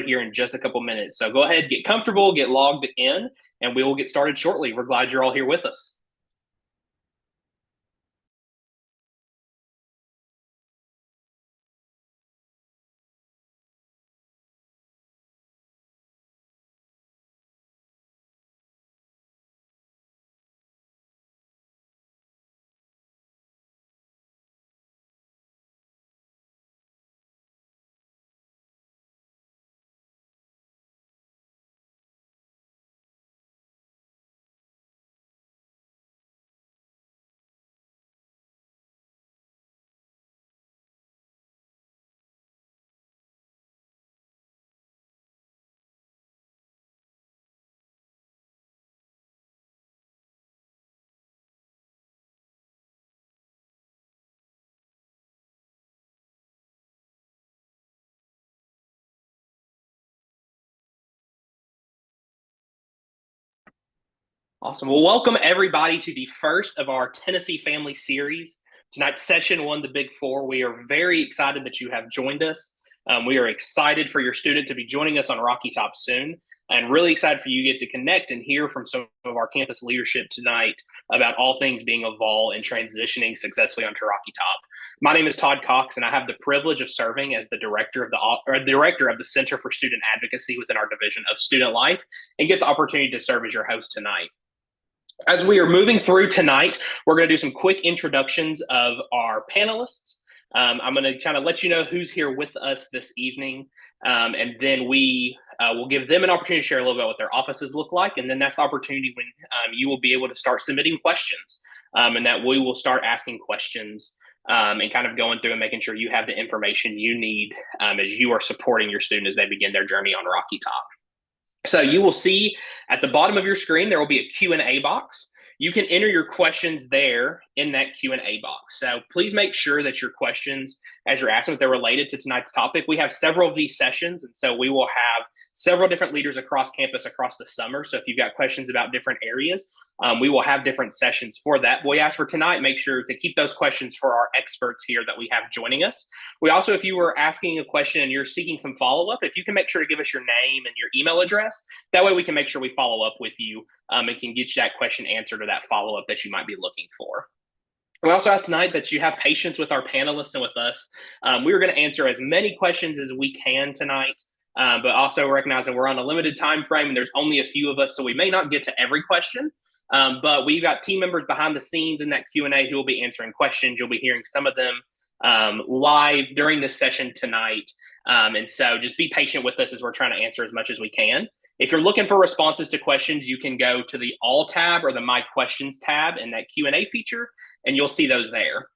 here in just a couple minutes. So go ahead, get comfortable, get logged in, and we will get started shortly. We're glad you're all here with us. Awesome. Well, welcome everybody to the first of our Tennessee Family Series. Tonight's session one, the Big Four. We are very excited that you have joined us. We are excited for your student to be joining us on Rocky Top soon, and really excited for you to get to connect and hear from some of our campus leadership tonight about all things being a vol and transitioning successfully onto Rocky Top. My name is Todd Cox, and I have the privilege of serving as the director of the Center for Student Advocacy within our Division of Student Life, and get the opportunity to serve as your host tonight. As we are moving through tonight, we're going to do some quick introductions of our panelists. I'm going to kind of let you know who's here with us this evening, and then we will give them an opportunity to share a little bit about what their offices look like, and then that's the opportunity when you will be able to start submitting questions, and that we will start asking questions and kind of going through and making sure you have the information you need as you are supporting your student as they begin their journey on Rocky Top. So you will see at the bottom of your screen, there will be a Q&A box. You can enter your questions there in that Q&A box. So please make sure that your questions, as you're asking, if they're related to tonight's topic. We have several of these sessions, and so we will have several different leaders across campus across the summer. So if you've got questions about different areas, we will have different sessions for that. But we ask for tonight, make sure to keep those questions for our experts here that we have joining us. We also, if you were asking a question and you're seeking some follow-up, if you can make sure to give us your name and your email address, that way we can make sure we follow up with you and can get you that question answered or that follow-up that you might be looking for. We also ask tonight that you have patience with our panelists and with us. We are going to answer as many questions as we can tonight, but also recognizing we're on a limited time frame and there's only a few of us, so we may not get to every question. But we've got team members behind the scenes in that Q&A who will be answering questions. You'll be hearing some of them live during this session tonight. And so just be patient with us as we're trying to answer as much as we can. If you're looking for responses to questions, you can go to the All tab or the My Questions tab in that Q&A feature, and you'll see those there.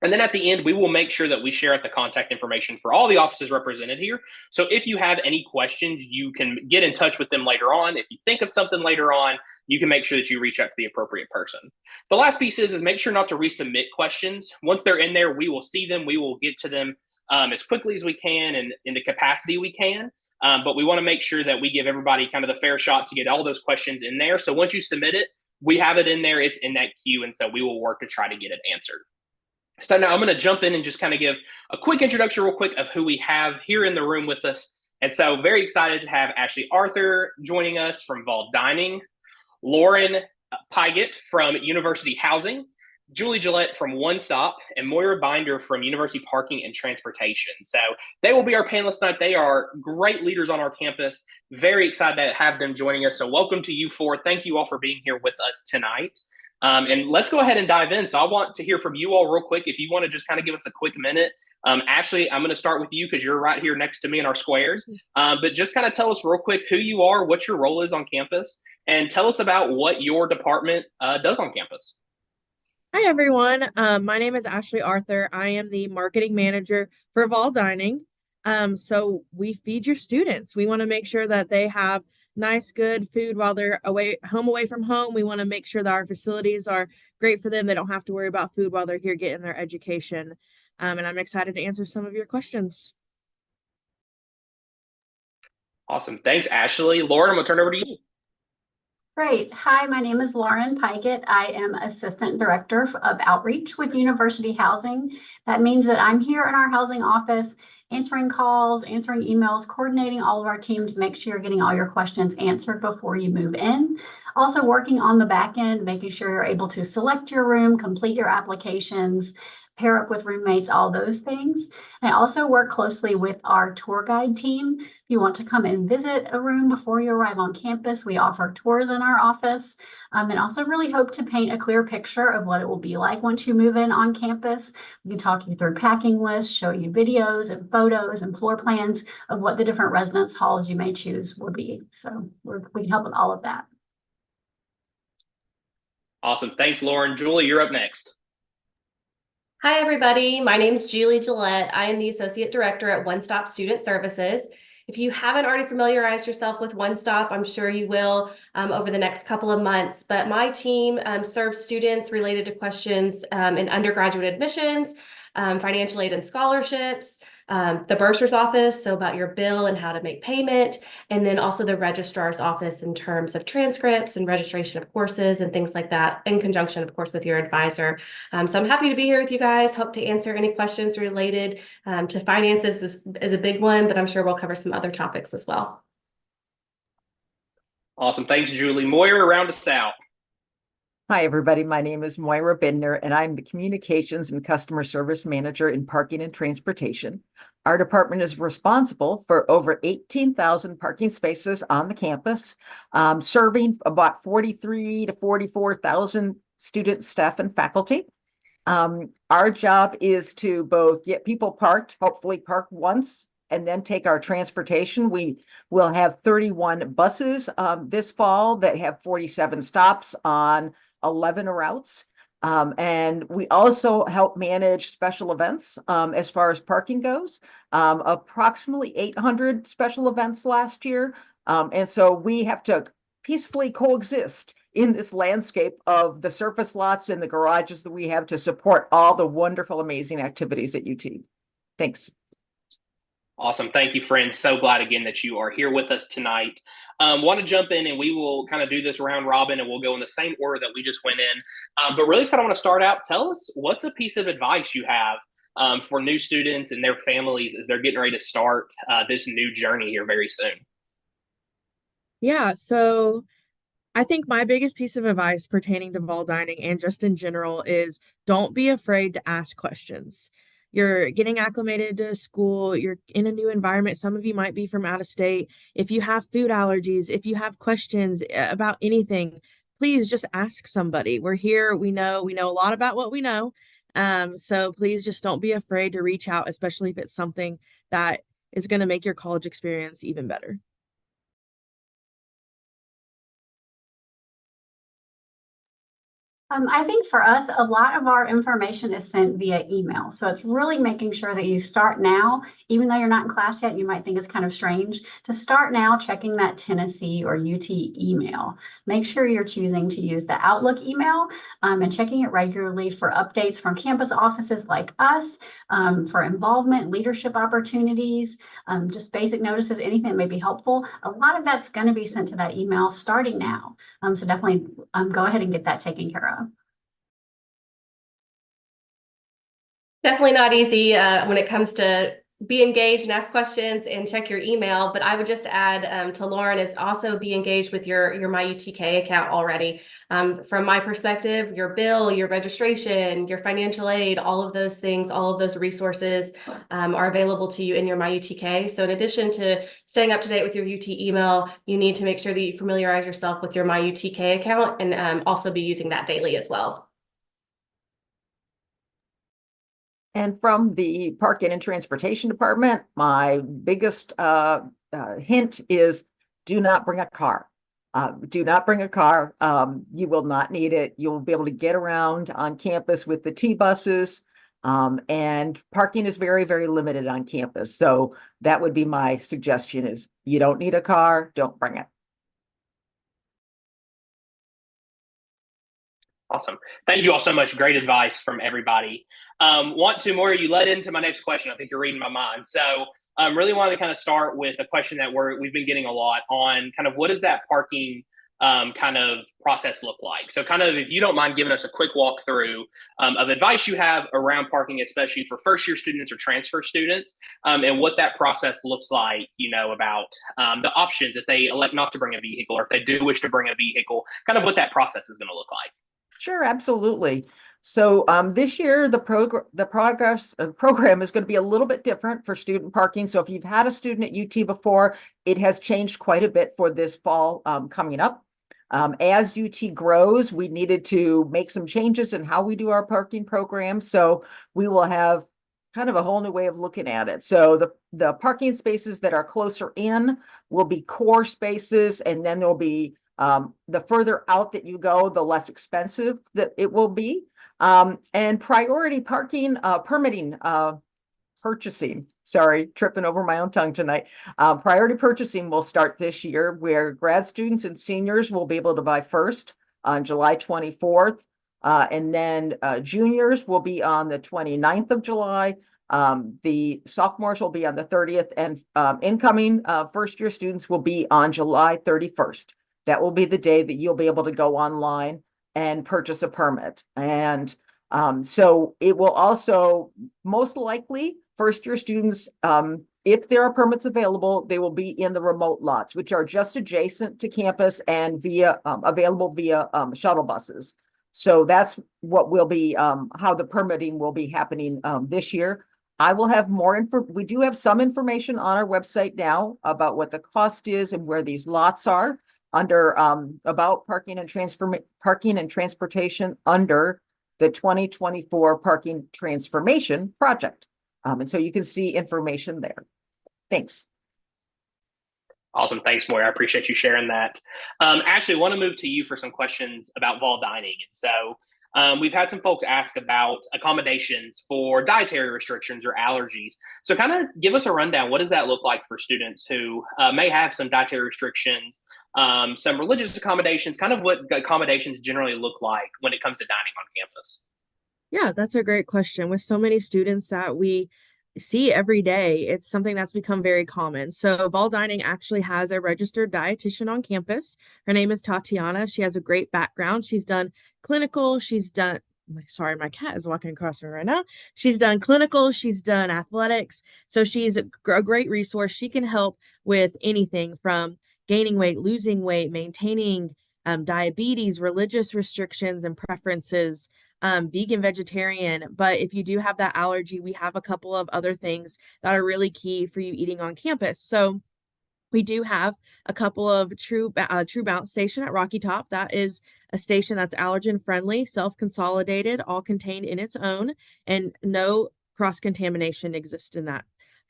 And then at the end, we will make sure that we share out the contact information for all the offices represented here. So if you have any questions, you can get in touch with them later on. If you think of something later on, you can make sure that you reach out to the appropriate person. The last piece is make sure not to resubmit questions. Once they're in there, we will see them. We will get to them as quickly as we can and in the capacity we can. But we want to make sure that we give everybody kind of the fair shot to get all those questions in there. So once you submit it, we have it in there. It's in that queue. And so we will work to try to get it answered. So now I'm going to jump in and just kind of give a quick introduction real quick of who we have here in the room with us. And so very excited to have Ashley Arthur joining us from Vol Dining, Lauren Pygott from University Housing, Julie Gillette from One Stop, and Moira Binder from University Parking and Transportation. So they will be our panelists tonight. They are great leaders on our campus. Very excited to have them joining us. So welcome to you four. Thank you all for being here with us tonight. And let's go ahead and dive in. So I want to hear from you all real quick. If you want to just kind of give us a quick minute. Ashley, I'm going to start with you because you're right here next to me in our squares. But just kind of tell us real quick who you are, what your role is on campus, and tell us about what your department does on campus. Hi, everyone. My name is Ashley Arthur. I am the marketing manager for Vol Dining. So we feed your students. We want to make sure that they have nice, good food while they're away from home. We want to make sure that our facilities are great for them. They don't have to worry about food while they're here getting their education. And I'm excited to answer some of your questions. Awesome. Thanks, Ashley. Lauren, I'm going to turn it over to you. Great. Hi, my name is Lauren Pikett. I am Assistant Director of Outreach with University Housing. That means that I'm here in our housing office answering calls, answering emails, coordinating all of our team to make sure you're getting all your questions answered before you move in. Also working on the back end, making sure you're able to select your room, complete your applications, pair up with roommates, all those things. I also work closely with our tour guide team. If you want to come and visit a room before you arrive on campus, we offer tours in our office, and also really hope to paint a clear picture of what it will be like once you move in on campus. We can talk you through packing lists, show you videos and photos and floor plans of what the different residence halls you may choose will be. So we can help with all of that. Awesome. Thanks, Lauren. Julie, you're up next. Hi, everybody. My name is Julie Gillette. I am the Associate Director at One Stop Student Services. If you haven't already familiarized yourself with One Stop, I'm sure you will over the next couple of months. But my team serves students related to questions in undergraduate admissions, financial aid and scholarships, the bursar's office, so about your bill and how to make payment, and then also the registrar's office in terms of transcripts and registration of courses and things like that, in conjunction, of course, with your advisor. So I'm happy to be here with you guys. Hope to answer any questions related to finances is a big one, but I'm sure we'll cover some other topics as well. Awesome. Thanks, Julie. Moira, round us out. Hi, everybody. My name is Moira Bindner, and I'm the Communications and Customer Service Manager in Parking and Transportation. Our department is responsible for over 18,000 parking spaces on the campus, serving about 43 to 44,000 students, staff, and faculty. Our job is to both get people parked, hopefully park once, and then take our transportation. We will have 31 buses this fall that have 47 stops on 11 routes. And we also help manage special events as far as parking goes. Approximately 800 special events last year. And so we have to peacefully coexist in this landscape of the surface lots and the garages that we have to support all the wonderful, amazing activities at UT. Thanks. Awesome. Thank you, friends. So glad again that you are here with us tonight. Want to jump in and we will kind of do this round robin and we'll go in the same order that we just went in. But really just kind of want to start out. Tell us what's a piece of advice you have for new students and their families as they're getting ready to start this new journey here very soon. Yeah, so I think my biggest piece of advice pertaining to Vol dining and just in general is don't be afraid to ask questions. You're getting acclimated to school, you're in a new environment. Some of you might be from out of state. If you have food allergies, if you have questions about anything, please just ask somebody. We're here, we know a lot about what we know. So please just don't be afraid to reach out, especially if it's something that is going to make your college experience even better. I think for us, a lot of our information is sent via email. So it's really making sure that you start now, even though you're not in class yet, you might think it's kind of strange to start now checking that Tennessee or UT email. Make sure you're choosing to use the Outlook email and checking it regularly for updates from campus offices like us, for involvement, leadership opportunities, just basic notices, anything that may be helpful. A lot of that's going to be sent to that email starting now. So definitely go ahead and get that taken care of. Definitely not easy when it comes to be engaged and ask questions and check your email. But I would just add to Lauren is also be engaged with your MyUTK account already. From my perspective, your bill, your registration, your financial aid, all of those things, all of those resources are available to you in your MyUTK. So in addition to staying up to date with your UT email, you need to make sure that you familiarize yourself with your MyUTK account and also be using that daily as well. And from the Parking and Transportation Department, my biggest hint is do not bring a car. Do not bring a car. You will not need it. You'll be able to get around on campus with the T-buses. And parking is very, very limited on campus. So that would be my suggestion is you don't need a car, don't bring it. Awesome. Thank you all so much. Great advice from everybody. Moira, you led into my next question. I think you're reading my mind. So really wanted to kind of start with a question that we've been getting a lot on kind of what does that parking kind of process look like? So kind of, if you don't mind giving us a quick walkthrough of advice you have around parking, especially for first-year students or transfer students, and what that process looks like, about the options if they elect not to bring a vehicle, or if they do wish to bring a vehicle, kind of what that process is going to look like. Sure, absolutely. So this year, the program is going to be a little bit different for student parking. So if you've had a student at UT before, it has changed quite a bit for this fall coming up. As UT grows, we needed to make some changes in how we do our parking program. So we will have kind of a whole new way of looking at it. So the parking spaces that are closer in will be core spaces, and then there'll be the further out that you go, the less expensive that it will be. And priority parking, permitting, purchasing, sorry, tripping over my own tongue tonight. Priority purchasing will start this year, where grad students and seniors will be able to buy first on July 24th. And then juniors will be on the 29th of July. The sophomores will be on the 30th, and incoming first-year students will be on July 31st. That will be the day that you'll be able to go online and purchase a permit. And so it will also, most likely, first-year students, if there are permits available, they will be in the remote lots, which are just adjacent to campus and available via shuttle buses. So that's what will be, how the permitting will be happening this year. I will have more info. We do have some information on our website now about what the cost is and where these lots are, under about parking and transportation under the 2024 Parking Transformation Project. And so you can see information there. Thanks. Awesome. Thanks, Moira. I appreciate you sharing that. Ashley, I want to move to you for some questions about vol dining. And so we've had some folks ask about accommodations for dietary restrictions or allergies. So kind of give us a rundown. What does that look like for students who may have some dietary restrictions, some religious accommodations, kind of what accommodations generally look like when it comes to dining on campus? Yeah, that's a great question. With so many students that we see every day, it's something that's become very common. So Vol Dining actually has a registered dietitian on campus. Her name is Tatiana. She has a great background. She's done clinical, sorry, my cat is walking across me right now. She's done clinical, she's done athletics. So she's a great resource. She can help with anything from gaining weight, losing weight, maintaining diabetes, religious restrictions and preferences, vegan, vegetarian. But if you do have that allergy, we have a couple of other things that are really key for you eating on campus. So we do have a couple of True Bounce station at Rocky Top. That is a station that's allergen friendly, self-consolidated, all contained in its own, and no cross-contamination exists in that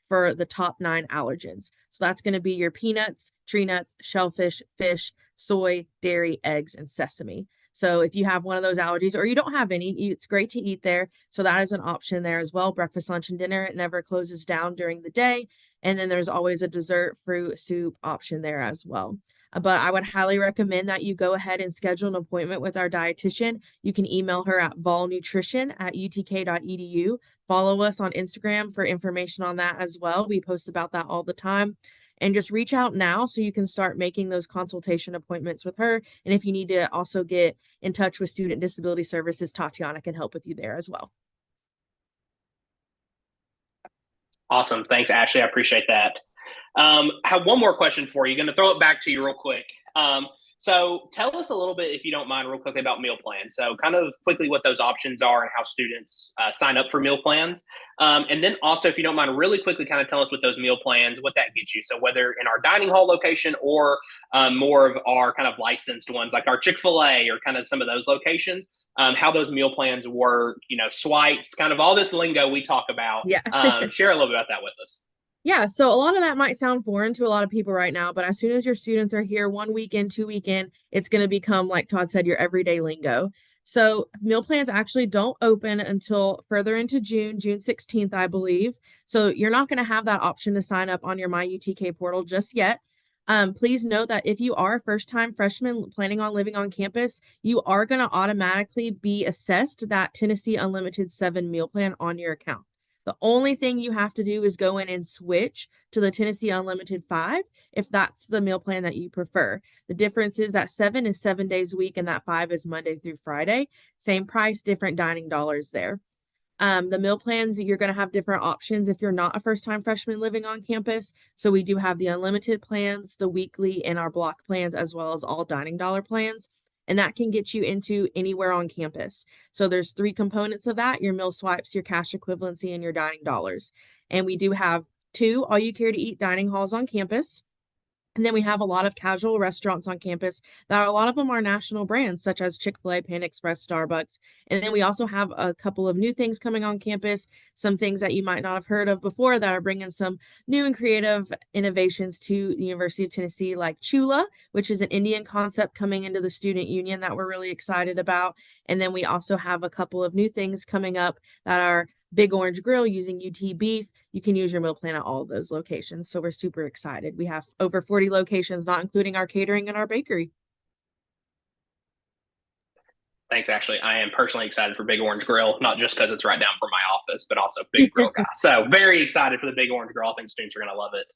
for the top 9 allergens. So that's going to be your peanuts, tree nuts, shellfish, fish, soy, dairy, eggs, and sesame. So if you have one of those allergies or you don't have any, it's great to eat there. So that is an option there as well. Breakfast, lunch, and dinner. It never closes down during the day. And then there's always a dessert, fruit, soup option there as well. But I would highly recommend that you go ahead and schedule an appointment with our dietitian. You can email her at volnutrition@utk.edu. Follow us on Instagram for information on that as well. We post about that all the time. And just reach out now so you can start making those consultation appointments with her. And if you need to also get in touch with Student Disability Services, Tatiana can help with you there as well. Awesome. Thanks, Ashley. I appreciate that. I have one more question for you. Going to throw it back to you real quick. So tell us a little bit, if you don't mind, real quickly about meal plans. So kind of quickly what those options are and how students sign up for meal plans. And then also, if you don't mind, really quickly kind of tell us what those meal plans, what that gets you. So whether in our dining hall location or more of our kind of licensed ones like our Chick-fil-A or kind of some of those locations, how those meal plans work, swipes, kind of all this lingo we talk about. Yeah. Share a little bit about that with us. Yeah, so a lot of that might sound foreign to a lot of people right now, but as soon as your students are here 1 weekend, 2 weekend, it's going to become, like Todd said, your everyday lingo. So meal plans actually don't open until further into June 16th, I believe. So you're not going to have that option to sign up on your MyUTK portal just yet. Please note that if you are a first-time freshman planning on living on campus, you are going to automatically be assessed that Tennessee Unlimited 7 meal plan on your account. The only thing you have to do is go in and switch to the Tennessee Unlimited 5 if that's the meal plan that you prefer. The difference is that 7 is 7 days a week and that 5 is Monday through Friday. Same price, different dining dollars there. The meal plans, you're going to have different options if you're not a first-time freshman living on campus. So we do have the unlimited plans, the weekly, and our block plans, as well as all dining dollar plans. And that can get you into anywhere on campus. So there's 3 components of that: your meal swipes, your cash equivalency, and your dining dollars. And we do have 2 all-you-care-to-eat dining halls on campus. And then we have a lot of casual restaurants on campus that a lot of them are national brands, such as Chick-fil-A, Panda Express, Starbucks. And then we also have a couple of new things coming on campus, some things that you might not have heard of before that are bringing some new and creative innovations to the University of Tennessee, like Chula, which is an Indian concept coming into the student union that we're really excited about. And then we also have a couple of new things coming up that are Big Orange Grill using UT beef. You can use your meal plan at all of those locations. So we're super excited. We have over 40 locations, not including our catering and our bakery. Thanks, Ashley. I am personally excited for Big Orange Grill, not just because it's right down from my office, but also big grill guy. So very excited for the Big Orange Grill. I think students are going to love it.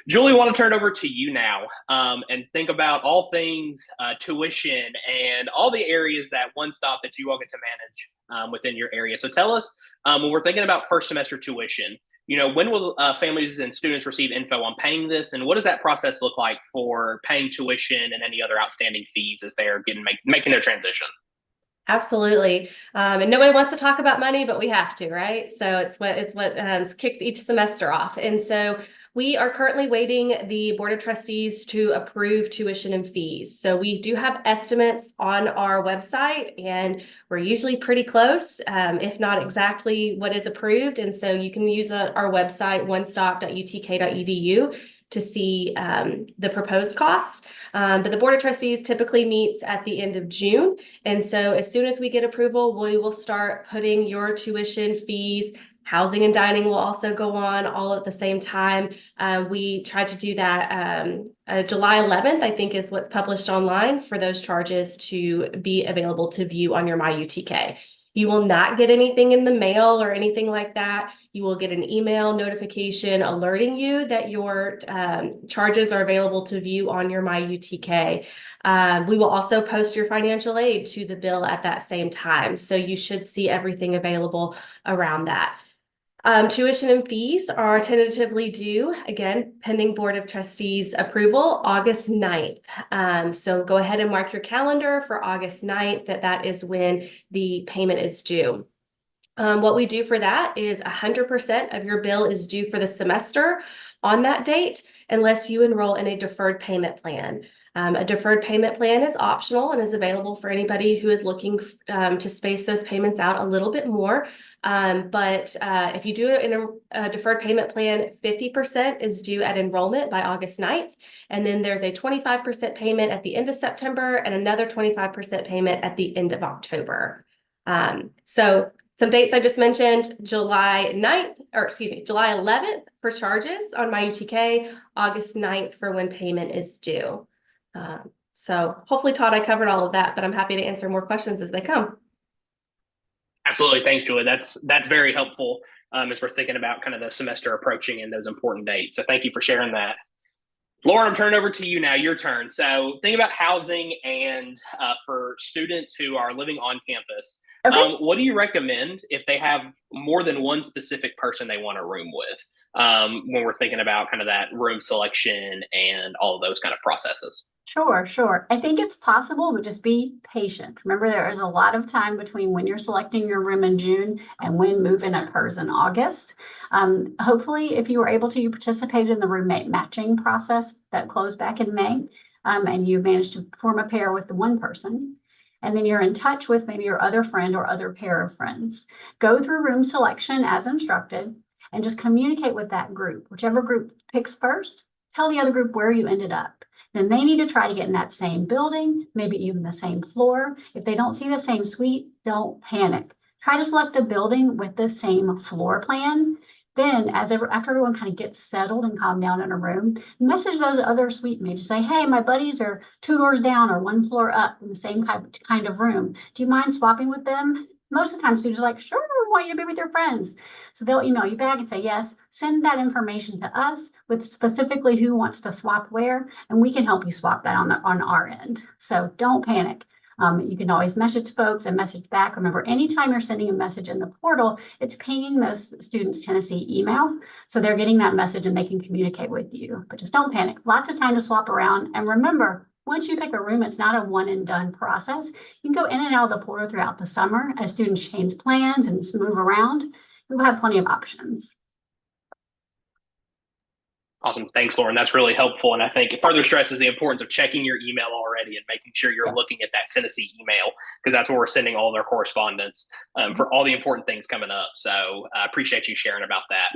Julie, I want to turn it over to you now and think about all things tuition and all the areas that One Stop that you all get to manage within your area. So tell us, when we're thinking about first semester tuition, when will families and students receive info on paying this, and what does that process look like for paying tuition and any other outstanding fees as they're making their transition? Absolutely. And nobody wants to talk about money, but we have to, right? So it's what kicks each semester off. And so we are currently waiting the Board of Trustees to approve tuition and fees. So we do have estimates on our website, and we're usually pretty close, if not exactly what is approved. And so you can use our website, onestop.utk.edu, to see the proposed costs. But the Board of Trustees typically meets at the end of June. And so as soon as we get approval, we will start putting your tuition, fees, housing and dining will also go on all at the same time. We tried to do that July 11th, I think, is what's published online for those charges to be available to view on your MyUTK. You will not get anything in the mail or anything like that. You will get an email notification alerting you that your charges are available to view on your MyUTK. We will also post your financial aid to the bill at that same time. So you should see everything available around that. Tuition and fees are tentatively due, again, pending Board of Trustees approval, August 9th. So go ahead and mark your calendar for August 9th, that is when the payment is due. What we do for that is 100% of your bill is due for the semester on that date, unless you enroll in a deferred payment plan. A deferred payment plan is optional and is available for anybody who is looking to space those payments out a little bit more. But if you do it in a deferred payment plan, 50% is due at enrollment by August 9th. And then there's a 25% payment at the end of September and another 25% payment at the end of October. So some dates I just mentioned: July 11th for charges on MyUTK, August 9th for when payment is due. So hopefully, Todd, I covered all of that, but I'm happy to answer more questions as they come. Absolutely. Thanks, Julie. That's very helpful as we're thinking about kind of the semester approaching and those important dates. So thank you for sharing that. Lauren, I'm turning over to you now. Your turn. So think about housing and for students who are living on campus. Okay. What do you recommend if they have more than one specific person they want a room with when we're thinking about kind of that room selection and all of those kind of processes? Sure. I think it's possible, but just be patient. Remember, there is a lot of time between when you're selecting your room in June and when move-in occurs in August. Hopefully, if you were able to, you participated in the roommate matching process that closed back in May, and you managed to form a pair with the one person. And then you're in touch with maybe your other friend or other pair of friends. Go through room selection as instructed and just communicate with that group. Whichever group picks first, tell the other group where you ended up. Then they need to try to get in that same building, maybe even the same floor. If they don't see the same suite, don't panic. Try to select a building with the same floor plan. Then, after everyone kind of gets settled and calmed down in a room, message those other suite mates. Say, hey, my buddies are 2 doors down or 1 floor up in the same kind of room. Do you mind swapping with them? most of the time students are like, sure, we want you to be with your friends. So they'll email you back and say, yes, send that information to us with specifically who wants to swap where, and we can help you swap that on our end. So don't panic. You can always message folks and message back. Remember, anytime you're sending a message in the portal, it's pinging those students' Tennessee email. So they're getting that message and they can communicate with you. But just don't panic. Lots of time to swap around. And remember, once you pick a room, it's not a one and done process. You can go in and out of the portal throughout the summer as students change plans and move around. You'll have plenty of options. Awesome. Thanks, Lauren. That's really helpful. And I think it further stresses the importance of checking your email already and making sure you're looking at that Tennessee email, because that's where we're sending all of our correspondence for all the important things coming up. So I appreciate you sharing about that.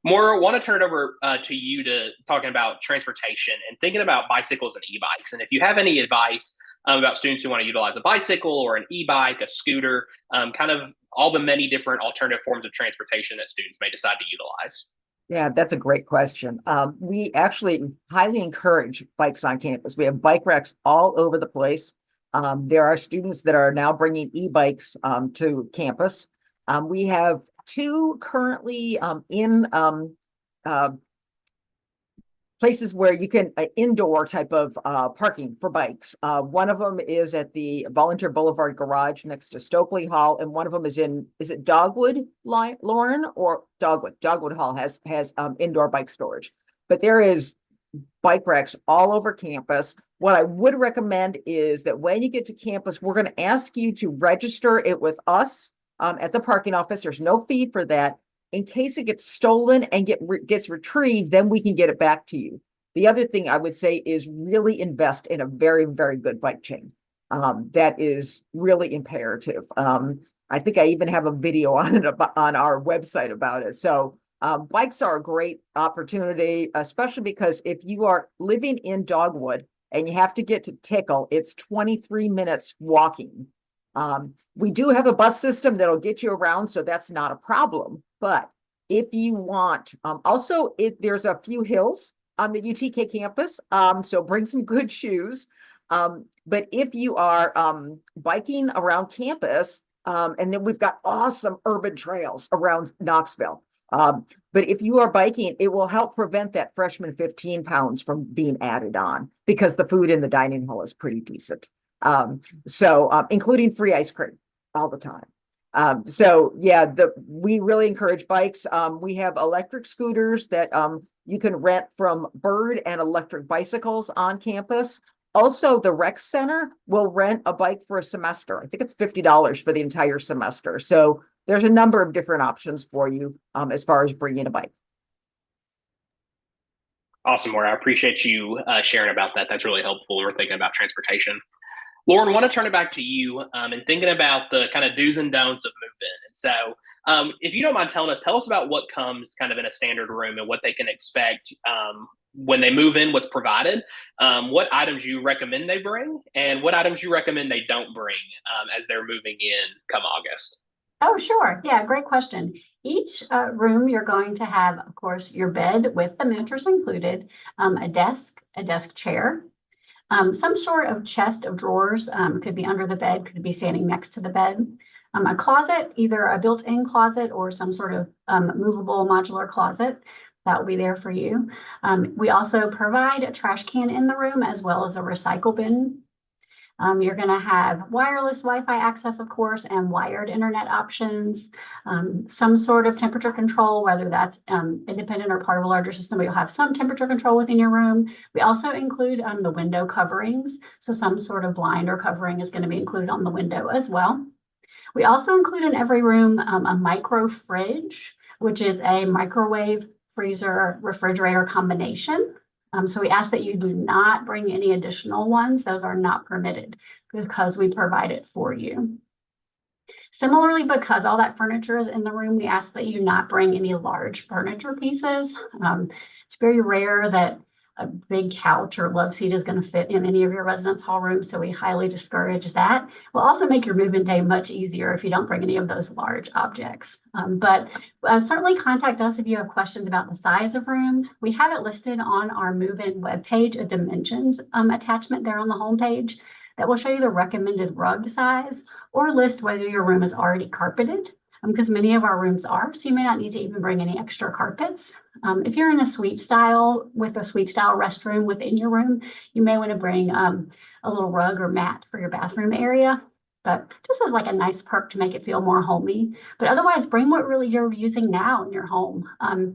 Maura, I want to turn it over to you to talking about transportation and thinking about bicycles and e-bikes. And if you have any advice about students who want to utilize a bicycle or an e-bike, a scooter, kind of all the many different alternative forms of transportation that students may decide to utilize. Yeah, that's a great question. We actually highly encourage bikes on campus. We have bike racks all over the place. There are students that are now bringing e-bikes to campus. We have two currently in places where you can indoor type of parking for bikes. One of them is at the Volunteer Boulevard Garage next to Stokely Hall, and one of them is it Dogwood, Lauren, or Dogwood? Dogwood Hall has indoor bike storage. But there is bike racks all over campus. What I would recommend is that when you get to campus, we're going to ask you to register it with us at the parking office. There's no fee for that. In case it gets stolen and gets retrieved, then we can get it back to you. The other thing I would say is really invest in a very, very good bike chain. That is really imperative. I think I even have a video on it on our website about it. So bikes are a great opportunity, especially because if you are living in Dogwood and you have to get to Tickle, it's 23 minutes walking. We do have a bus system that'll get you around, so that's not a problem. But if you want, also, there's a few hills on the UTK campus, so bring some good shoes. But if you are biking around campus, and then we've got awesome urban trails around Knoxville. But if you are biking, it will help prevent that freshman 15 pounds from being added on, because the food in the dining hall is pretty decent. Including free ice cream all the time. We really encourage bikes. We have electric scooters that you can rent from Bird, and electric bicycles on campus. Also, the rec center will rent a bike for a semester. I think it's $50 for the entire semester. So there's a number of different options for you as far as bringing a bike. Awesome, Maura. I appreciate you sharing about that. That's really helpful. We're thinking about transportation. Lauren, I want to turn it back to you and thinking about the kind of do's and don'ts of move-in. And so if you don't mind tell us about what comes kind of in a standard room and what they can expect when they move in, what's provided, what items you recommend they bring, and what items you recommend they don't bring as they're moving in come August. Oh, sure. Yeah, great question. Each room you're going to have, of course, your bed with the mattress included, a desk chair, some sort of chest of drawers, could be under the bed, could be standing next to the bed. A closet, either a built-in closet or some sort of movable modular closet. That will be there for you. We also provide a trash can in the room as well as a recycle bin. You're going to have wireless Wi-Fi access, of course, and wired internet options, some sort of temperature control, whether that's independent or part of a larger system, but you'll have some temperature control within your room. We also include the window coverings. So some sort of blind or covering is going to be included on the window as well. We also include in every room a micro fridge, which is a microwave, freezer, refrigerator combination. So we ask that you do not bring any additional ones. Those are not permitted because we provide it for you. Similarly, because all that furniture is in the room, we ask that you not bring any large furniture pieces. It's very rare that a big couch or love seat is going to fit in any of your residence hall rooms, so we highly discourage that. We'll also make your move-in day much easier if you don't bring any of those large objects. But certainly contact us if you have questions about the size of room. We have it listed on our move-in webpage, a dimensions attachment there on the homepage. that will show you the recommended rug size or list whether your room is already carpeted, because many of our rooms are, so you may not need to even bring any extra carpets. If you're in a suite style with a suite style restroom within your room, you may want to bring a little rug or mat for your bathroom area. But just as like a nice perk to make it feel more homey. But otherwise, bring what really you're using now in your home,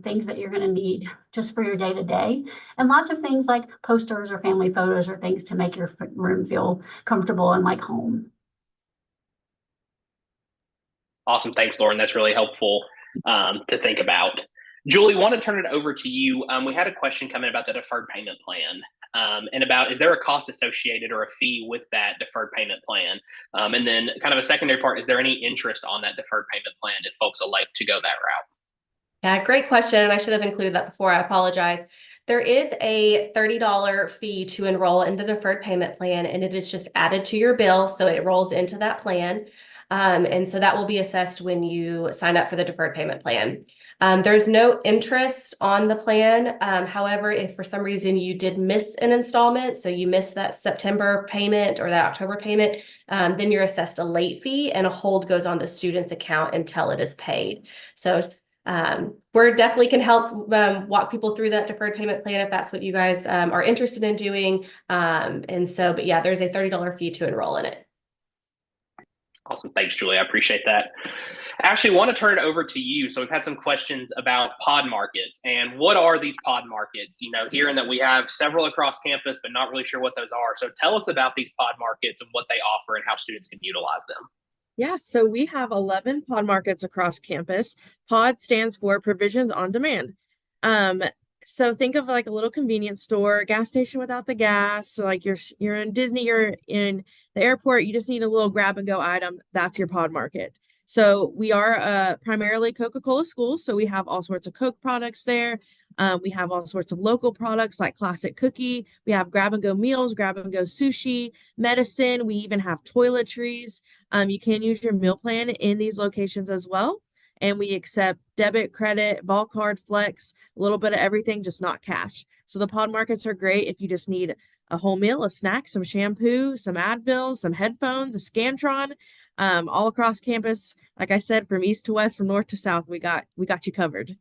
things that you're going to need just for your day to day, and lots of things like posters or family photos or things to make your room feel comfortable and like home. Awesome. Thanks, Lauren. That's really helpful to think about. Julie, want to turn it over to you. We had a question coming about the deferred payment plan and about, is there a cost associated or a fee with that deferred payment plan? And then kind of a secondary part, is there any interest on that deferred payment plan if folks would like to go that route? Yeah, great question. And I should have included that before. I apologize. There is a $30 fee to enroll in the deferred payment plan, and it is just added to your bill. So it rolls into that plan. And so that will be assessed when you sign up for the deferred payment plan. There's no interest on the plan. However, if for some reason you did miss an installment, so you missed that September payment or that October payment, then you're assessed a late fee and a hold goes on the student's account until it is paid. So we're definitely can help walk people through that deferred payment plan if that's what you guys are interested in doing. But yeah, there's a $30 fee to enroll in it. Awesome. Thanks, Julie. I appreciate that. Ashley, want to turn it over to you. So we've had some questions about pod markets and what are these pod markets? You know, hearing that we have several across campus, but not really sure what those are. So tell us about these pod markets and what they offer and how students can utilize them. Yeah, so we have 11 pod markets across campus. Pod stands for Provisions on Demand. So think of like a little convenience store, gas station without the gas. So like you're in Disney, you're in the airport, you just need a little grab and go item. That's your pod market. So we are primarily Coca-Cola schools. So we have all sorts of Coke products there. We have all sorts of local products like Classic Cookie. We have grab and go meals, grab and go sushi, medicine. We even have toiletries. You can use your meal plan in these locations as well. And we accept debit, credit, Vol card, Flex, a little bit of everything, just not cash. So the pod markets are great if you just need a whole meal, a snack, some shampoo, some Advil, some headphones, a Scantron, all across campus. Like I said, from east to west, from north to south, we got you covered.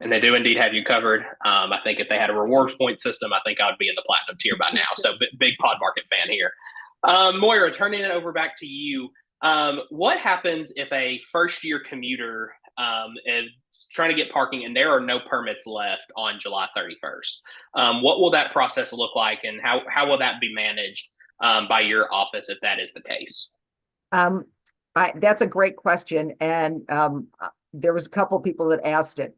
And they do indeed have you covered. I think if they had a rewards point system, I think I would be in the platinum tier by now. So big pod market fan here. Moira, turning it over back to you. What happens if a first-year commuter is trying to get parking and there are no permits left on July 31st? What will that process look like, and how will that be managed by your office if that is the case? That's a great question, and there was a couple people that asked it.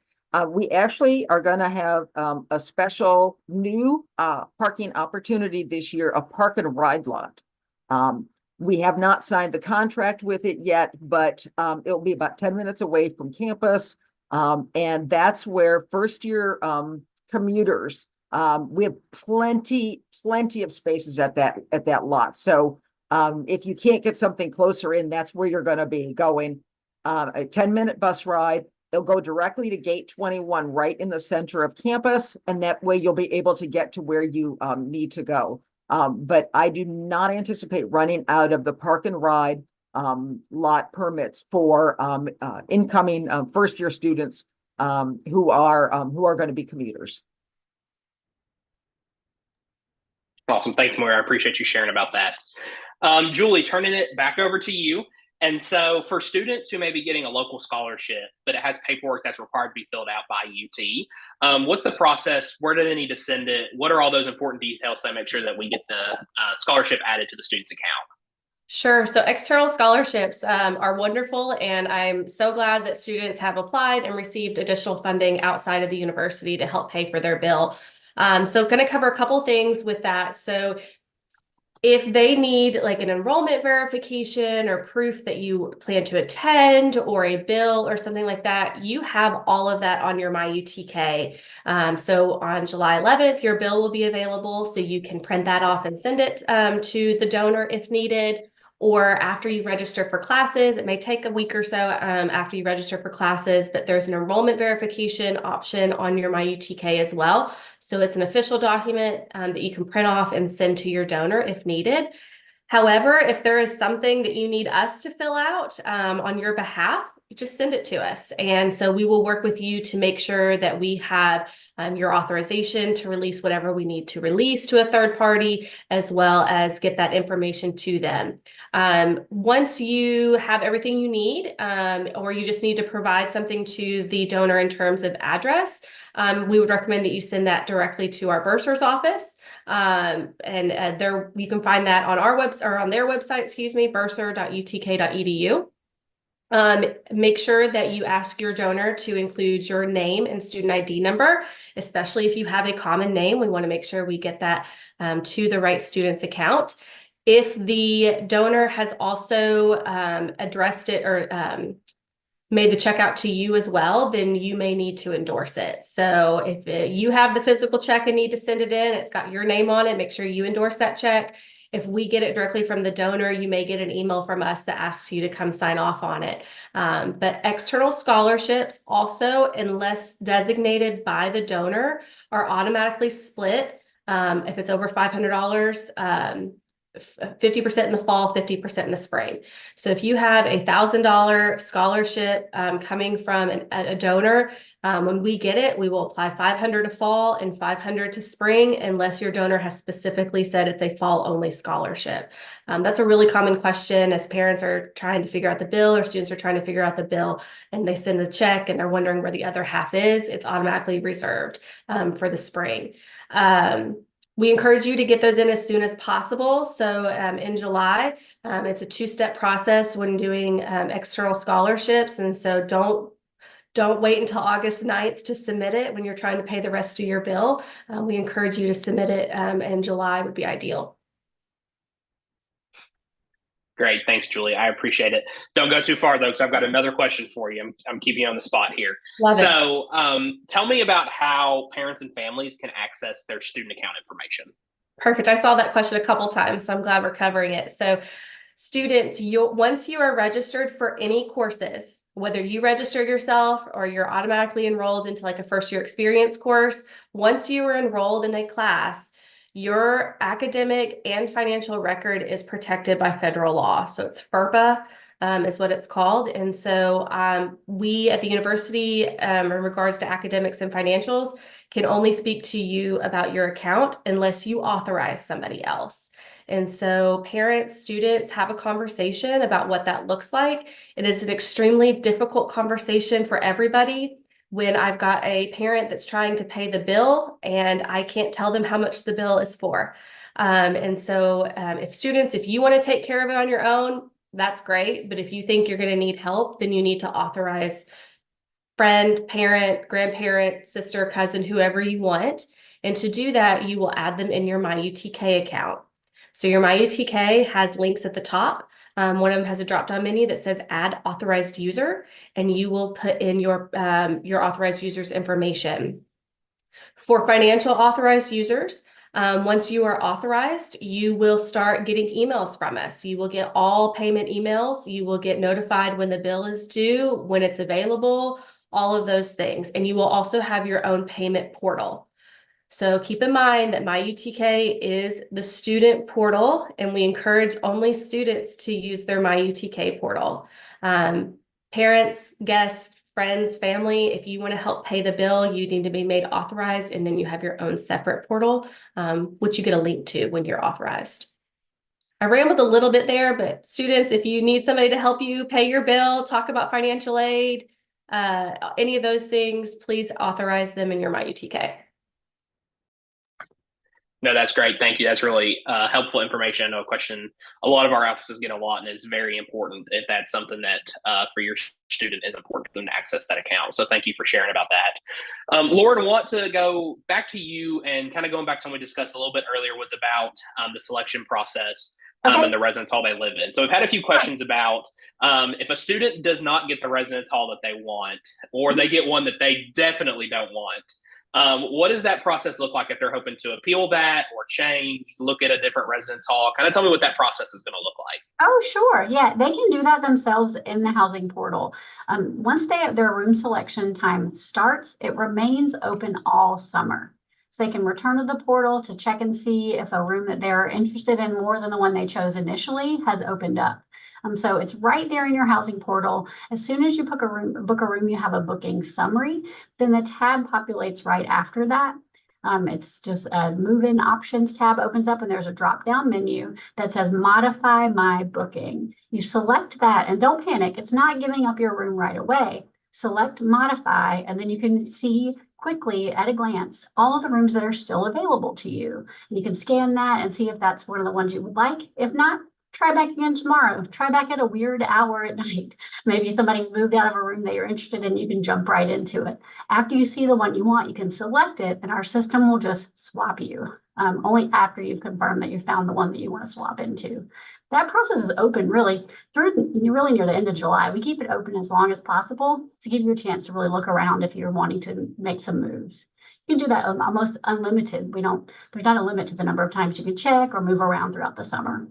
We actually are going to have a special new parking opportunity this year, a park and ride lot. We have not signed the contract with it yet, but it'll be about 10 minutes away from campus. And that's where first year commuters, we have plenty of spaces at that lot. So if you can't get something closer in, that's where you're going to be going. A 10-minute bus ride. It'll go directly to gate 21 right in the center of campus. And that way you'll be able to get to where you need to go. But I do not anticipate running out of the park and ride lot permits for incoming first year students who are going to be commuters. Awesome. Thanks, Moira. I appreciate you sharing about that. Julie, turning it back over to you. And so for students who may be getting a local scholarship, but it has paperwork that's required to be filled out by UT, what's the process? Where do they need to send it? What are all those important details to make sure that we get the scholarship added to the student's account? Sure. So external scholarships are wonderful, and I'm so glad that students have applied and received additional funding outside of the university to help pay for their bill. So going to cover a couple things with that. So if they need like an enrollment verification or proof that you plan to attend or a bill or something like that, you have all of that on your MyUTK. So on July 11th, your bill will be available, so you can print that off and send it to the donor if needed. Or after you register for classes, it may take a week or so after you register for classes, but there's an enrollment verification option on your MyUTK as well. So it's an official document that you can print off and send to your donor if needed. However, if there is something that you need us to fill out on your behalf, just send it to us. And so we will work with you to make sure that we have your authorization to release whatever we need to release to a third party, as well as get that information to them. Once you have everything you need, or you just need to provide something to the donor in terms of address, we would recommend that you send that directly to our bursar's office. There you can find that on our website or on their website, excuse me, bursar.utk.edu. Make sure that you ask your donor to include your name and student ID number, especially if you have a common name. We want to make sure we get that to the right student's account. If the donor has also addressed it or made the check out to you as well, then you may need to endorse it. So if you have the physical check and need to send it in, it's got your name on it, make sure you endorse that check. If we get it directly from the donor, you may get an email from us that asks you to come sign off on it. But external scholarships also, unless designated by the donor, are automatically split. If it's over $500, 50% in the fall, 50% in the spring. So if you have $1,000 scholarship coming from a donor, when we get it, we will apply $500 to fall and $500 to spring, unless your donor has specifically said it's a fall only scholarship. That's a really common question as parents are trying to figure out the bill or students are trying to figure out the bill, and they send a check and they're wondering where the other half is. It's automatically reserved for the spring. We encourage you to get those in as soon as possible. So in July, it's a two-step process when doing external scholarships. And so don't wait until August 9th to submit it when you're trying to pay the rest of your bill. We encourage you to submit it in July would be ideal. Great. Thanks, Julie. I appreciate it. Don't go too far, though, because I've got another question for you. I'm keeping you on the spot here. Love it. So tell me about how parents and families can access their student account information. Perfect. I saw that question a couple times, so I'm glad we're covering it. So students, once you are registered for any courses, whether you register yourself or you're automatically enrolled into like a first year experience course, once you are enrolled in a class, your academic and financial record is protected by federal law. So it's FERPA is what it's called. And so we at the university, in regards to academics and financials, can only speak to you about your account unless you authorize somebody else. And so parents, students have a conversation about what that looks like. It is an extremely difficult conversation for everybody. When I've got a parent that's trying to pay the bill and I can't tell them how much the bill is for. And so if you want to take care of it on your own, that's great. But if you think you're going to need help, then you need to authorize friend, parent, grandparent, sister, cousin, whoever you want. And to do that, you will add them in your MyUTK account. So your MyUTK has links at the top. One of them has a drop-down menu that says add authorized user, and you will put in your authorized user's information. For financial authorized users, once you are authorized, you will start getting emails from us. You will get all payment emails. You will get notified when the bill is due, when it's available, all of those things. And you will also have your own payment portal. So keep in mind that MyUTK is the student portal, and we encourage only students to use their MyUTK portal. Parents, guests, friends, family, if you want to help pay the bill, you need to be made authorized, and then you have your own separate portal, which you get a link to when you're authorized. I rambled a little bit there, but students, if you need somebody to help you pay your bill, talk about financial aid, any of those things, please authorize them in your MyUTK. No, that's great. Thank you. That's really helpful information. I know a question a lot of our offices get a lot, and it's very important if that's something that for your student is important for them to access that account. So thank you for sharing about that. Lauren, I want to go back to you, and kind of going back to something we discussed a little bit earlier was about the selection process and the residence hall they live in. So we've had a few questions about if a student does not get the residence hall that they want, or they get one that they definitely don't want, what does that process look like if they're hoping to appeal that or change, look at a different residence hall? Kind of tell me what that process is going to look like. Oh, sure. Yeah, they can do that themselves in the housing portal. Once their room selection time starts, it remains open all summer. So they can return to the portal to check and see if a room that they're interested in more than the one they chose initially has opened up. So it's right there in your housing portal. As soon as you book a room, you have a booking summary. Then the tab populates right after that. It's just a move-in options tab opens up and there's a drop-down menu that says modify my booking. You select that and don't panic. It's not giving up your room right away. Select modify and then you can see quickly at a glance all of the rooms that are still available to you. And you can scan that and see if that's one of the ones you would like. If not, try back again tomorrow. Try back at a weird hour at night. Maybe somebody's moved out of a room that you're interested in, you can jump right into it. After you see the one you want, you can select it and our system will just swap you. Only after you've confirmed that you found the one that you want to swap into. That process is open really near the end of July. We keep it open as long as possible to give you a chance to really look around if you're wanting to make some moves. You can do that almost unlimited. There's not a limit to the number of times you can check or move around throughout the summer.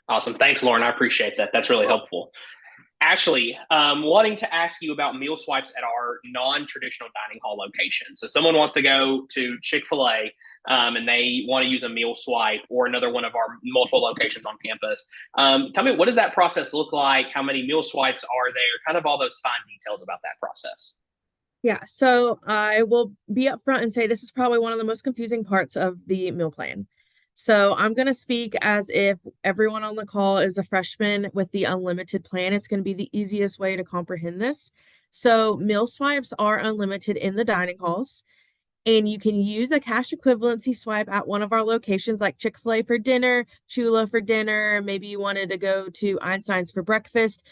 Awesome. Thanks, Lauren. I appreciate that. That's really helpful. Ashley, wanting to ask you about meal swipes at our non-traditional dining hall location. So someone wants to go to Chick-fil-A and they want to use a meal swipe or another one of our multiple locations on campus. Tell me, what does that process look like? How many meal swipes are there? Kind of all those fine details about that process. Yeah, so I will be upfront and say this is probably one of the most confusing parts of the meal plan. So I'm going to speak as if everyone on the call is a freshman with the unlimited plan. It's going to be the easiest way to comprehend this. So meal swipes are unlimited in the dining halls, and you can use a cash equivalency swipe at one of our locations like Chick-fil-A for dinner, Chula for dinner. Maybe you wanted to go to Einstein's for breakfast,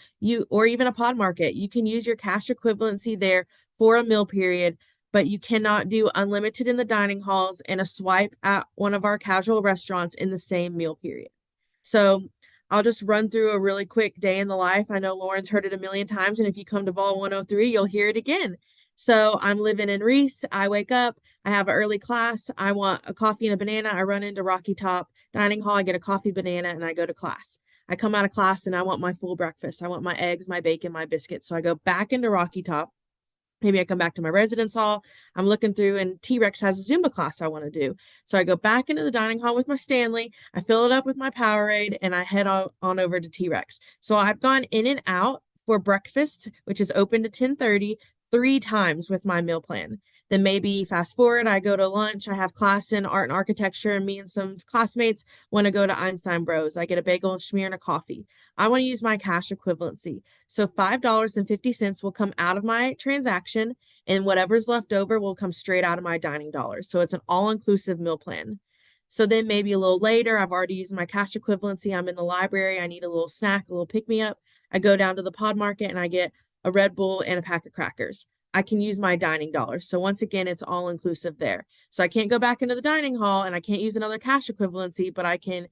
or even a Pod Market. You can use your cash equivalency there for a meal period, but you cannot do unlimited in the dining halls and a swipe at one of our casual restaurants in the same meal period. So I'll just run through a really quick day in the life. I know Lauren's heard it a million times, and if you come to Vol 103, you'll hear it again. So I'm living in Reese. I wake up, I have an early class. I want a coffee and a banana. I run into Rocky Top Dining Hall. I get a coffee, banana, and I go to class. I come out of class and I want my full breakfast. I want my eggs, my bacon, my biscuits. So I go back into Rocky Top. Maybe I come back to my residence hall. I'm looking through and T-Rex has a Zumba class I want to do. So I go back into the dining hall with my Stanley. I fill it up with my Powerade and I head on over to T-Rex. So I've gone in and out for breakfast, which is open to 10:30, 3 times with my meal plan. Then maybe fast forward, I go to lunch. I have class in art and architecture, and me and some classmates want to go to Einstein Bros. I get a bagel and schmear and a coffee. I want to use my cash equivalency. So $5.50 will come out of my transaction, and whatever's left over will come straight out of my dining dollars. So it's an all-inclusive meal plan. So then maybe a little later, I've already used my cash equivalency. I'm in the library. I need a little snack, a little pick-me-up. I go down to the Pod Market and I get a Red Bull and a pack of crackers. I can use my dining dollars. So once again, it's all inclusive there. So I can't go back into the dining hall and I can't use another cash equivalency, but I can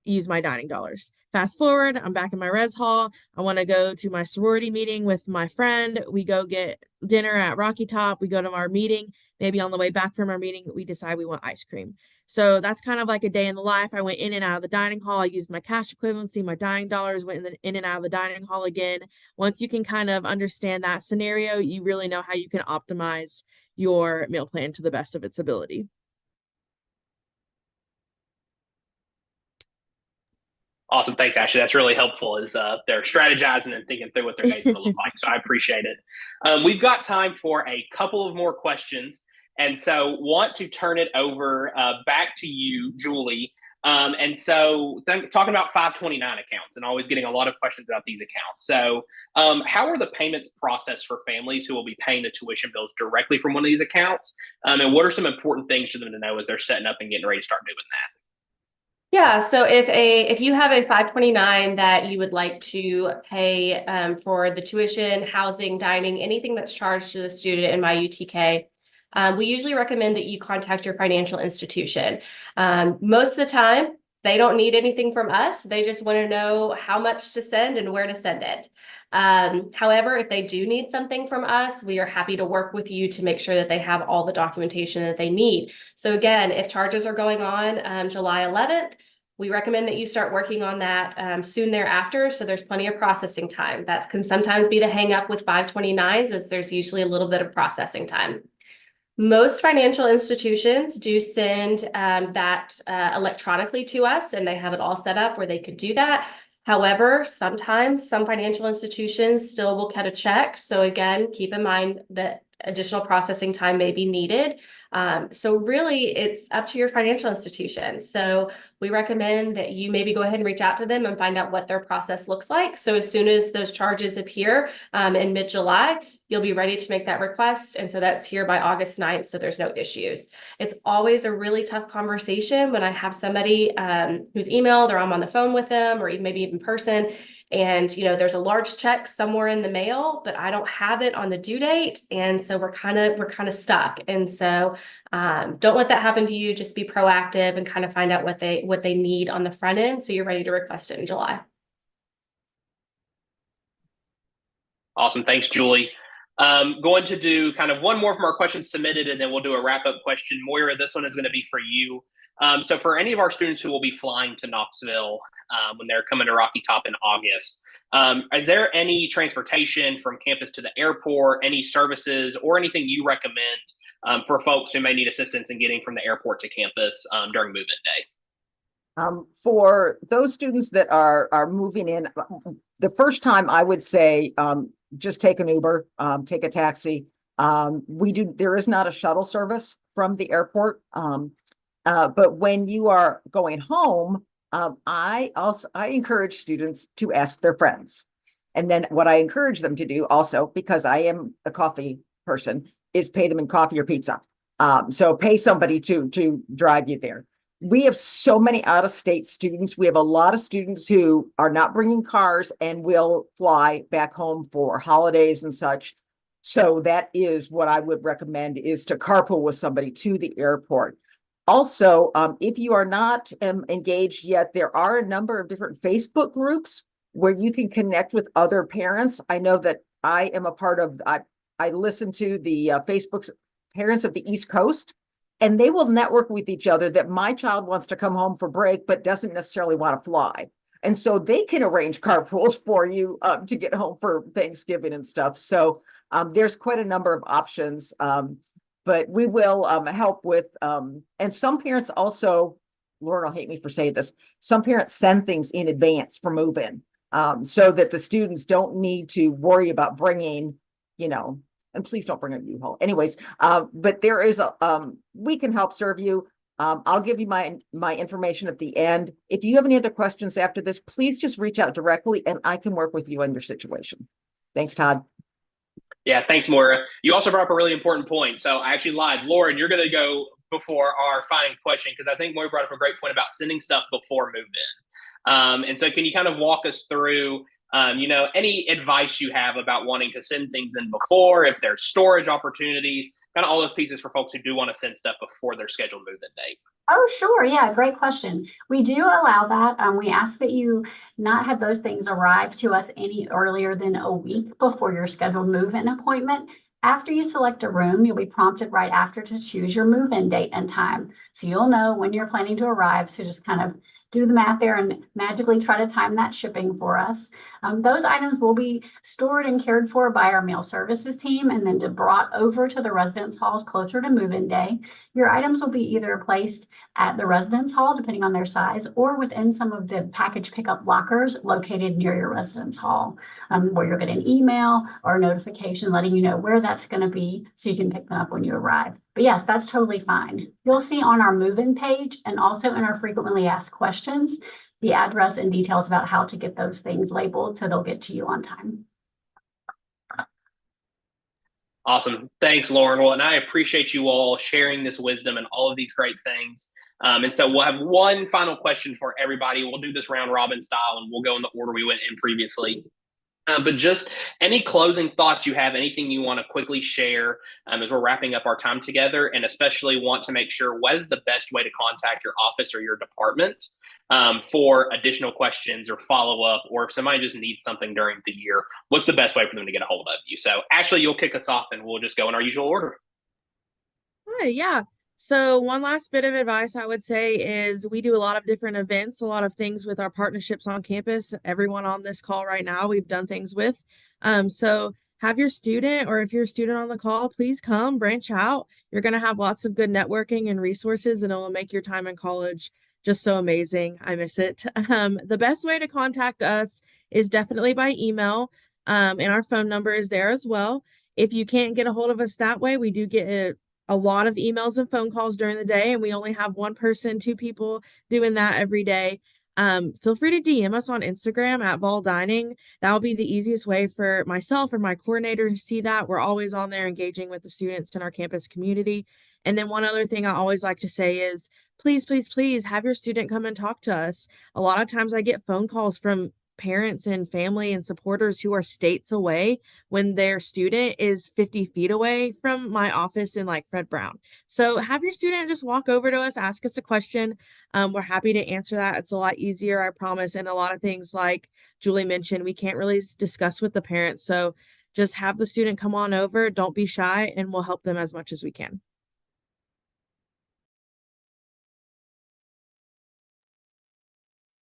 use my dining dollars. Fast forward, I'm back in my res hall. I want to go to my sorority meeting with my friend. We go get dinner at Rocky Top. We go to our meeting. Maybe on the way back from our meeting, we decide we want ice cream. So that's kind of like a day in the life. I went in and out of the dining hall. I used my cash equivalency, my dining dollars, went in and out of the dining hall again. Once you can kind of understand that scenario, you really know how you can optimize your meal plan to the best of its ability. Awesome. Thanks, Ashley. That's really helpful as they're strategizing and thinking through what their day's going to look like. So I appreciate it. We've got time for a couple of more questions. And so want to turn it over back to you, Julie. And so talking about 529 accounts and always getting a lot of questions about these accounts. So how are the payments processed for families who will be paying the tuition bills directly from one of these accounts? And what are some important things for them to know as they're setting up and getting ready to start doing that? Yeah, so if you have a 529 that you would like to pay for the tuition, housing, dining, anything that's charged to the student in my UTK, we usually recommend that you contact your financial institution. Most of the time, they don't need anything from us. They just want to know how much to send and where to send it. However, if they do need something from us, we are happy to work with you to make sure that they have all the documentation that they need. So again, if charges are going on July 11th, we recommend that you start working on that soon thereafter. So there's plenty of processing time. That can sometimes be the hang up with 529s, as there's usually a little bit of processing time. Most financial institutions do send that electronically to us, and they have it all set up where they could do that. However, sometimes some financial institutions still will cut a check. So again, keep in mind that additional processing time may be needed. So really, it's up to your financial institution. So we recommend that you maybe go ahead and reach out to them and find out what their process looks like. So as soon as those charges appear in mid-July, you'll be ready to make that request. And so that's here by August 9th, so there's no issues. It's always a really tough conversation when I have somebody who's emailed or I'm on the phone with them or maybe even person. And, there's a large check somewhere in the mail, but I don't have it on the due date. And so we're kind of stuck. And so don't let that happen to you. Just be proactive and kind of find out what they need on the front end, so you're ready to request it in July. Awesome. Thanks, Julie. Going to do kind of one more from our questions submitted, and then we'll do a wrap-up question. Moira, this one is going to be for you. So for any of our students who will be flying to Knoxville when they're coming to Rocky Top in August, is there any transportation from campus to the airport, any services, or anything you recommend for folks who may need assistance in getting from the airport to campus during move-in day? For those students that are moving in, the first time I would say just take an Uber, take a taxi. There is not a shuttle service from the airport. But when you are going home, I encourage students to ask their friends. And then what I encourage them to do also, because I am a coffee person, is pay them in coffee or pizza. So pay somebody to drive you there. We have so many out-of-state students. We have a lot of students who are not bringing cars and will fly back home for holidays and such. So that is what I would recommend, is to carpool with somebody to the airport. Also, if you are not engaged yet, there are a number of different Facebook groups where you can connect with other parents. I know that I am a part of, I listen to the Facebook's Parents of the East Coast, and they will network with each other that my child wants to come home for break, but doesn't necessarily want to fly. And so they can arrange carpools for you to get home for Thanksgiving and stuff. So there's quite a number of options, but we will help with, and some parents also, Lauren will hate me for saying this, some parents send things in advance for move-in so that the students don't need to worry about bringing, and please don't bring a U-Haul. Anyways, but there is we can help serve you. I'll give you my information at the end. If you have any other questions after this, please just reach out directly and I can work with you on your situation. Thanks, Todd. Yeah, thanks, Moira. You also brought up a really important point. So I actually lied. Lauren, you're going to go before our final question, because I think Moira brought up a great point about sending stuff before move-in. And so can you kind of walk us through any advice you have about wanting to send things in before, if there's storage opportunities, kind of all those pieces for folks who do want to send stuff before their scheduled move-in date? Oh, sure. Yeah, great question. We do allow that. We ask that you not have those things arrive to us any earlier than a week before your scheduled move-in appointment. After you select a room, you'll be prompted right after to choose your move-in date and time. So you'll know when you're planning to arrive. So just kind of do the math there and magically try to time that shipping for us. Those items will be stored and cared for by our mail services team and then brought over to the residence halls closer to move-in day. Your items will be either placed at the residence hall, depending on their size, or within some of the package pickup lockers located near your residence hall, where you'll get an email or a notification letting you know where that's going to be so you can pick them up when you arrive. But yes, that's totally fine. You'll see on our move-in page and also in our frequently asked questions the address and details about how to get those things labeled so they'll get to you on time. Awesome. Thanks, Lauren. Well, and I appreciate you all sharing this wisdom and all of these great things. And so we'll have one final question for everybody. We'll do this round robin style and we'll go in the order we went in previously. But just any closing thoughts you have, anything you want to quickly share as we're wrapping up our time together, and especially want to make sure what is the best way to contact your office or your department for additional questions or follow-up, or if somebody just needs something during the year, what's the best way for them to get a hold of you? So Ashley, you'll kick us off and we'll just go in our usual order. Hi, yeah. So one last bit of advice I would say is we do a lot of different events, a lot of things with our partnerships on campus. Everyone on this call right now, we've done things with. So have your student, or if you're a student on the call, please come branch out. You're going to have lots of good networking and resources, and it will make your time in college just so amazing. I miss it. The best way to contact us is definitely by email, and our phone number is there as well. If you can't get a hold of us that way, we do get a lot of emails and phone calls during the day, and we only have one person, two people doing that every day. Feel free to DM us on Instagram at Vol Dining. That will be the easiest way for myself or my coordinator to see that. We're always on there engaging with the students in our campus community. And then one other thing I always like to say is please, please, please have your student come and talk to us. A lot of times I get phone calls from parents and family and supporters who are states away when their student is 50 feet away from my office in like Fred Brown. So have your student just walk over to us, ask us a question. We're happy to answer that. It's a lot easier, I promise. And a lot of things, like Julie mentioned, we can't really discuss with the parents. So just have the student come on over. Don't be shy, and we'll help them as much as we can.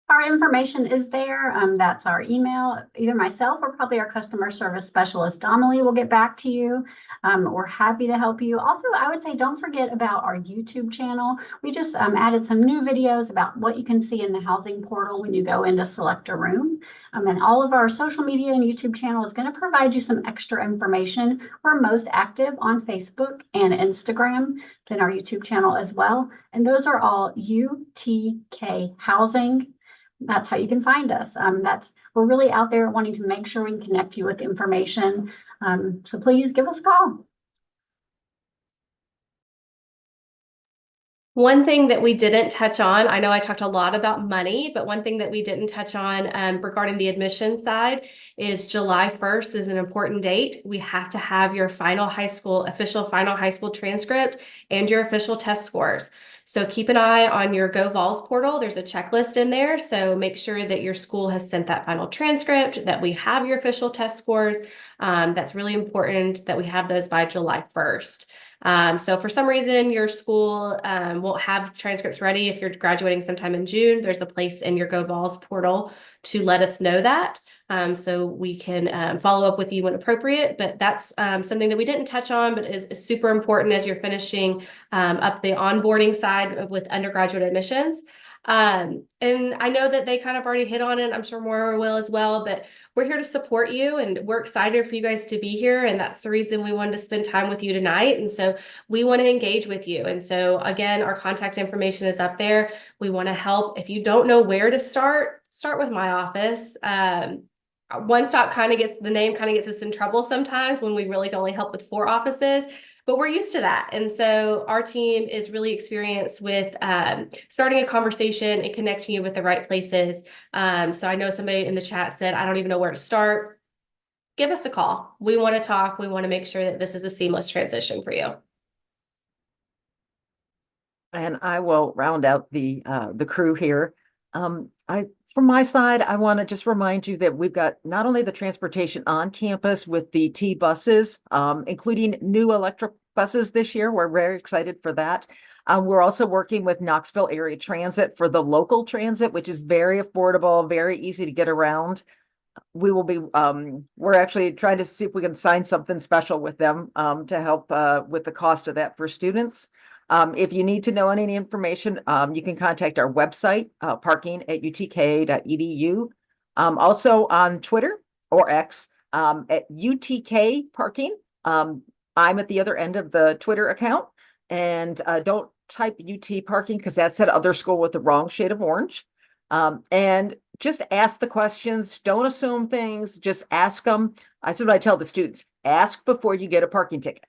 Our information is there. That's our email. Either myself or probably our customer service specialist, Amelie, will get back to you. We're happy to help you. Also, I would say don't forget about our YouTube channel. We just added some new videos about what you can see in the housing portal when you go in to select a room. And all of our social media and YouTube channel is going to provide you some extra information. We're most active on Facebook and Instagram, then our YouTube channel as well. And those are all UTK Housing. That's how you can find us. We're really out there wanting to make sure we can connect you with information. So please give us a call. One thing that we didn't touch on, I know I talked a lot about money, but one thing that we didn't touch on regarding the admission side is July 1st is an important date. We have to have your official final high school transcript and your official test scores. So keep an eye on your Go Vols portal. There's a checklist in there. So make sure that your school has sent that final transcript, that we have your official test scores. That's really important that we have those by July 1st. So for some reason your school won't have transcripts ready if you're graduating sometime in June, there's a place in your Go Vols portal to let us know that, so we can follow up with you when appropriate. But that's something that we didn't touch on, but is super important as you're finishing up the onboarding side with undergraduate admissions. And I know that they kind of already hit on it. I'm sure Moira will as well, but we're here to support you, and we're excited for you guys to be here. And that's the reason we wanted to spend time with you tonight. And so we want to engage with you. And so again, our contact information is up there. We want to help. If you don't know where to start with my office. One Stop the name kind of gets us in trouble sometimes when we really can only help with 4 offices. But we're used to that. And so our team is really experienced with starting a conversation and connecting you with the right places. So I know somebody in the chat said, I don't even know where to start. Give us a call. We want to talk. We want to make sure that this is a seamless transition for you. And I will round out the crew here. From my side, I want to just remind you that we've got not only the transportation on campus with the T buses, including new electric buses this year. We're very excited for that. We're also working with Knoxville Area Transit for the local transit, which is very affordable, very easy to get around. We will be, we're actually trying to see if we can sign something special with them to help with the cost of that for students. If you need to know any information, you can contact our website, parking@utk.edu. Also on Twitter or X at UTK Parking. I'm at the other end of the Twitter account, and don't type UT Parking because that's at other school with the wrong shade of orange. And just ask the questions. Don't assume things. Just ask them. That's what I tell the students. Ask before you get a parking ticket.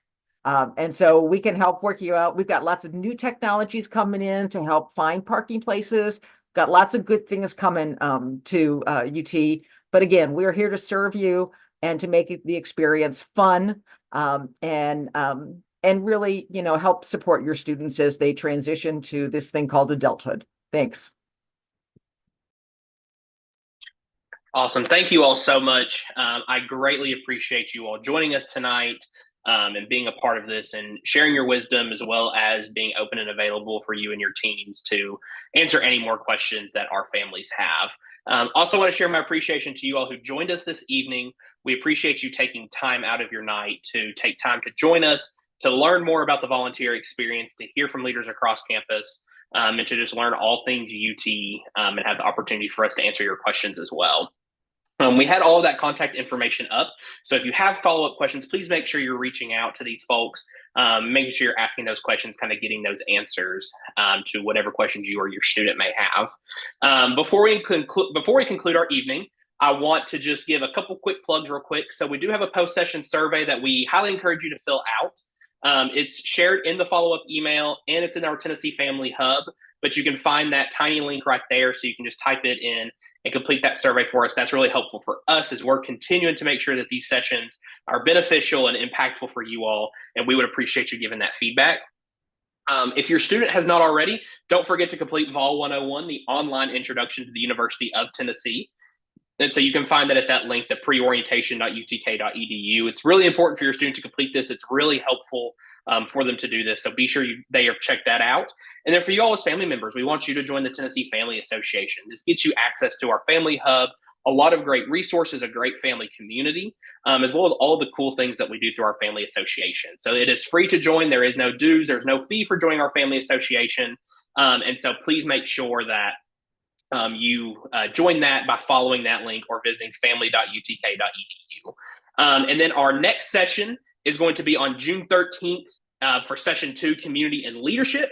And so we can help work you out. We've got lots of new technologies coming in to help find parking places. Got lots of good things coming to UT. But again, we're here to serve you and to make the experience fun and really, help support your students as they transition to this thing called adulthood. Thanks. Awesome. Thank you all so much. I greatly appreciate you all joining us tonight. And being a part of this and sharing your wisdom, as well as being open and available for you and your teams to answer any more questions that our families have. Also want to share my appreciation to you all who joined us this evening We appreciate you taking time out of your night to take time to join us, to learn more about the volunteer experience, to hear from leaders across campus, and to just learn all things UT, and have the opportunity for us to answer your questions as well. We had all of that contact information up. So if you have follow-up questions, please make sure you're reaching out to these folks, making sure you're asking those questions, kind of getting those answers to whatever questions you or your student may have. Before we conclude our evening, I want to just give a couple quick plugs real quick. So we do have a post-session survey that we highly encourage you to fill out. It's shared in the follow-up email, and it's in our Tennessee Family Hub, but you can find that tiny link right there, so you can just type it in and complete that survey for us. That's really helpful for us as we're continuing to make sure that these sessions are beneficial and impactful for you all, and we would appreciate you giving that feedback. If your student has not already, don't forget to complete Vol 101, the online introduction to the University of Tennessee. And so you can find that at that link, the preorientation.utk.edu. It's really important for your student to complete this. It's really helpful for them to do this. So be sure they have checked that out. And then for you all as family members, we want you to join the Tennessee Family Association. This gets you access to our family hub, a lot of great resources, a great family community, as well as all of the cool things that we do through our family association. So it is free to join. There is no dues. There's no fee for joining our family association. And so please make sure that you join that by following that link or visiting family.utk.edu. And then our next session is going to be on June 13th for session 2, Community and Leadership.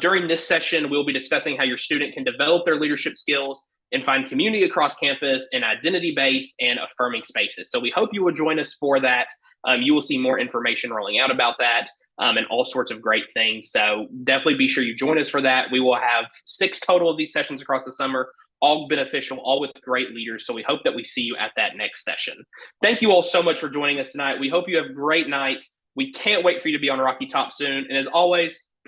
During this session, we'll be discussing how your student can develop their leadership skills and find community across campus in identity-based and affirming spaces. So we hope you will join us for that. You will see more information rolling out about that and all sorts of great things. So definitely be sure you join us for that. We will have 6 total of these sessions across the summer, all beneficial, all with great leaders. So we hope that we see you at that next session. Thank you all so much for joining us tonight. We hope you have great nights. We can't wait for you to be on Rocky Top soon. And as always,